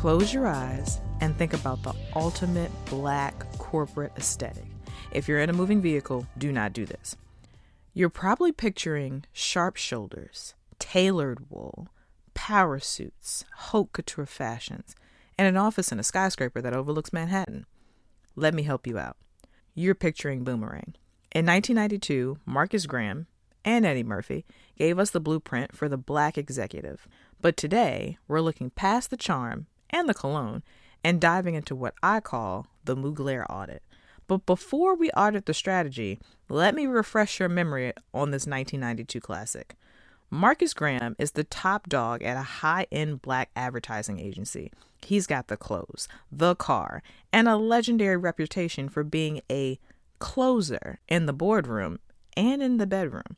Close your eyes and think about the ultimate black corporate aesthetic. If you're in a moving vehicle, do not do this. You're probably picturing sharp shoulders, tailored wool, power suits, haute couture fashions, and an office in a skyscraper that overlooks Manhattan. Let me help you out. You're picturing Boomerang. In 1992, Marcus Graham and Eddie Murphy gave us the blueprint for the black executive. But today, we're looking past the charm and the cologne and diving into what I call the Mugler audit. But before we audit the strategy, let me refresh your memory on this 1992 classic. Marcus Graham is the top dog at a high-end black advertising agency. He's got the clothes, the car, and a legendary reputation for being a closer in the boardroom and in the bedroom.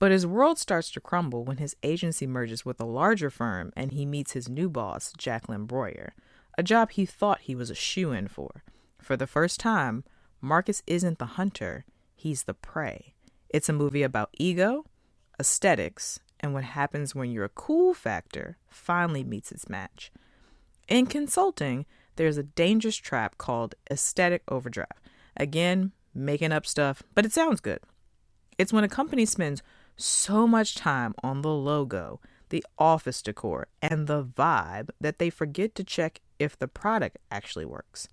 But his world starts to crumble when his agency merges with a larger firm and he meets his new boss, Jacqueline Breuer, a job he thought he was a shoo-in for. For the first time, Marcus isn't the hunter, he's the prey. It's a movie about ego, aesthetics, and what happens when your cool factor finally meets its match. In consulting, there's a dangerous trap called aesthetic overdrive. Again, making up stuff, but it sounds good. It's when a company spends so much time on the logo, the office decor, and the vibe that they forget to check if the product actually works.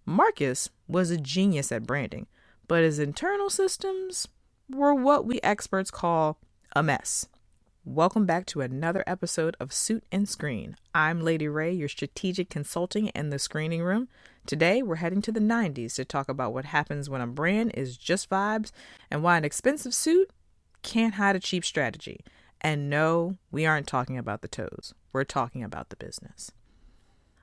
Marcus was a genius at branding, but his internal systems were what we experts call a mess. Welcome back to another episode of Suit and Screen. I'm Lady Ray, your strategic consulting in the screening room. Today, we're heading to the 90s to talk about what happens when a brand is just vibes and why an expensive suit can't hide a cheap strategy. And no, we aren't talking about the toes. We're talking about the business.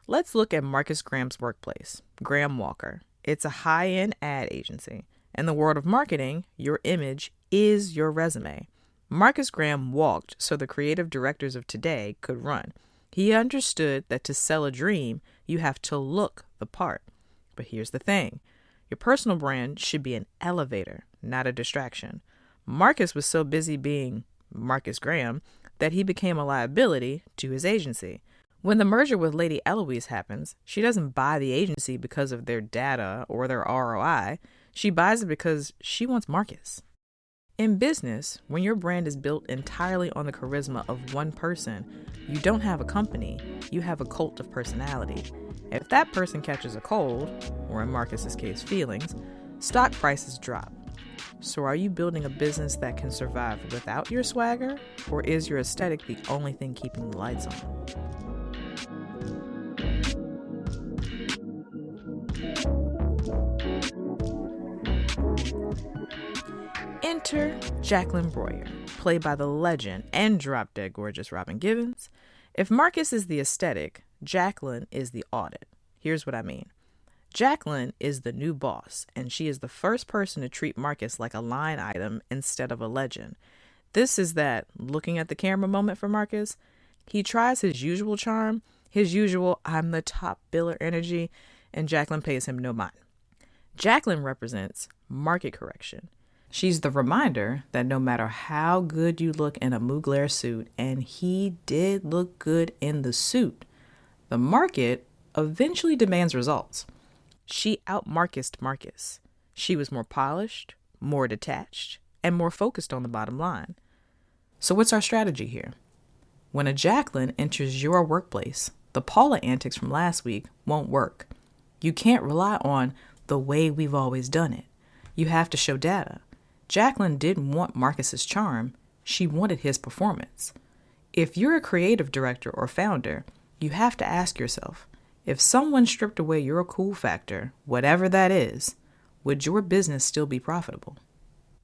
Let's look at Marcus Graham's workplace, Graham Walker. It's a high-end ad agency. In the world of marketing, your image is your resume. Marcus Graham walked so the creative directors of today could run. He understood that to sell a dream, you have to look the part. But here's the thing. Your personal brand should be an elevator, not a distraction. Marcus was so busy being Marcus Graham that he became a liability to his agency. When the merger with Lady Eloise happens, she doesn't buy the agency because of their data or their ROI. She buys it because she wants Marcus. In business, when your brand is built entirely on the charisma of one person, you don't have a company, you have a cult of personality. If that person catches a cold, or in Marcus's case, feelings, stock prices drop. So are you building a business that can survive without your swagger, or is your aesthetic the only thing keeping the lights on? Enter Jacqueline Breuer, played by the legend and drop-dead gorgeous Robin Givens. If Marcus is the aesthetic, Jacqueline is the audit. Here's what I mean. Jacqueline is the new boss, and she is the first person to treat Marcus like a line item instead of a legend. This is that looking at the camera moment for Marcus. He tries his usual charm, his usual I'm the top biller energy, and Jacqueline pays him no mind. Jacqueline represents market correction. She's the reminder that no matter how good you look in a Mugler suit, and he did look good in the suit, the market eventually demands results. She out-Marcused Marcus. She was more polished, more detached, and more focused on the bottom line. So what's our strategy here? When a Jacqueline enters your workplace, the Paula antics from last week won't work. You can't rely on the way we've always done it. You have to show data. Jacqueline didn't want Marcus's charm. She wanted his performance. If you're a creative director or founder, you have to ask yourself, if someone stripped away your cool factor, whatever that is, would your business still be profitable?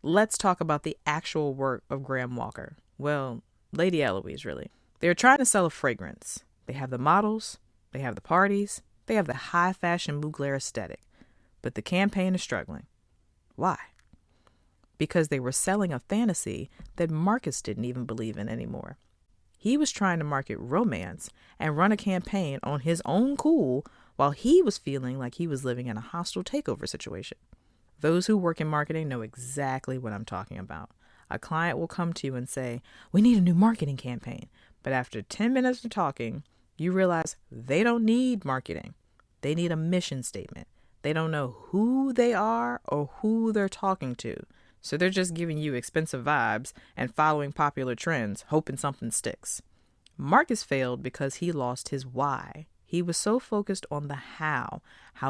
Let's talk about the actual work of Graham Walker. Well, Lady Eloise, really. They're trying to sell a fragrance. They have the models, they have the parties, they have the high fashion Mugler aesthetic. But the campaign is struggling. Why? Because they were selling a fantasy that Marcus didn't even believe in anymore. He was trying to market romance and run a campaign on his own cool while he was feeling like he was living in a hostile takeover situation. Those who work in marketing know exactly what I'm talking about. A client will come to you and say, we need a new marketing campaign. But after 10 minutes of talking, You realize they don't need marketing. They need a mission statement. They don't know who they are or who they're talking to. So they're just giving you expensive vibes and following popular trends, hoping something sticks. Marcus failed because he lost his why. He was so focused on the how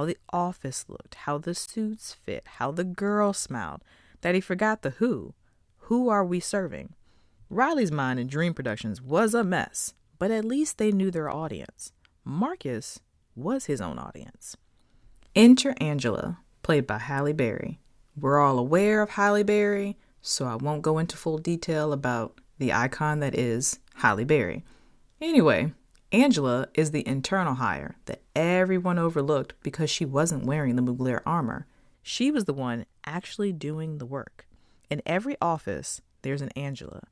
the office looked, how the suits fit, how the girl smiled, that he forgot the who. Who are we serving? Riley's mind in Dream Productions was a mess, but at least they knew their audience. Marcus was his own audience. Enter Angela, played by Halle Berry. We're all aware of Halle Berry, so I won't go into full detail about the icon that is Halle Berry. Anyway, Angela is the internal hire that everyone overlooked because she wasn't wearing the Mugler armor. She was the one actually doing the work. In every office, there's an Angela.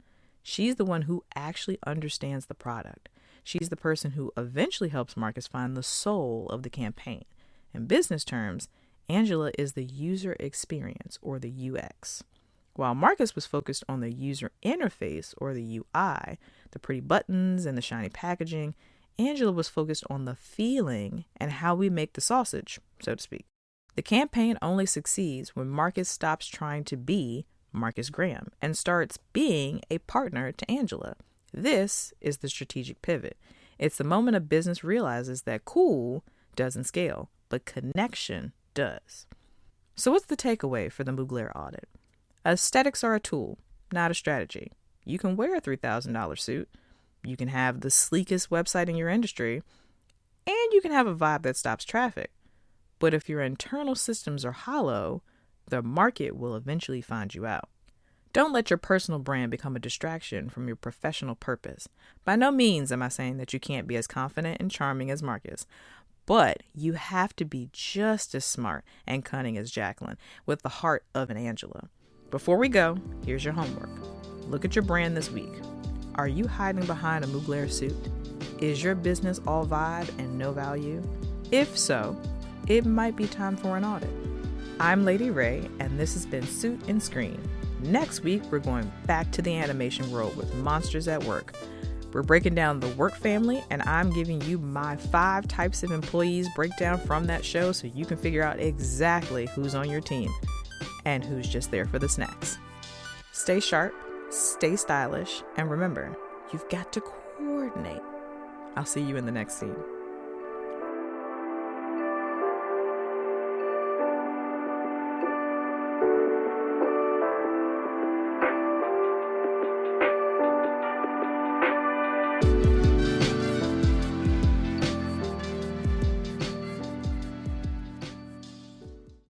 She's the one who actually understands the product. She's the person who eventually helps Marcus find the soul of the campaign. In business terms, Angela is the user experience, or the UX. While Marcus was focused on the user interface, or the UI, the pretty buttons and the shiny packaging, Angela was focused on the feeling and how we make the sausage, so to speak. The campaign only succeeds when Marcus stops trying to be Marcus Graham and starts being a partner to Angela. This is the strategic pivot. It's the moment a business realizes that cool doesn't scale, but connection does. So what's the takeaway for the Mugler audit? Aesthetics are a tool, not a strategy. You can wear a $3,000 suit, you can have the sleekest website in your industry, and you can have a vibe that stops traffic. But if your internal systems are hollow, the market will eventually find you out. Don't let your personal brand become a distraction from your professional purpose. By no means am I saying that you can't be as confident and charming as Marcus, but you have to be just as smart and cunning as Jacqueline, with the heart of an Angela. Before we go, here's your homework. Look at your brand this week. Are you hiding behind a Mugler suit? Is your business all vibe and no value? If so, it might be time for an audit. I'm Lady Ray, and this has been Suit and Screen. Next week, we're going back to the animation world with Monsters at Work. We're breaking down the work family, and I'm giving you my 5 types of employees breakdown from that show so you can figure out exactly who's on your team and who's just there for the snacks. Stay sharp, stay stylish, and remember, you've got to coordinate. I'll see you in the next scene.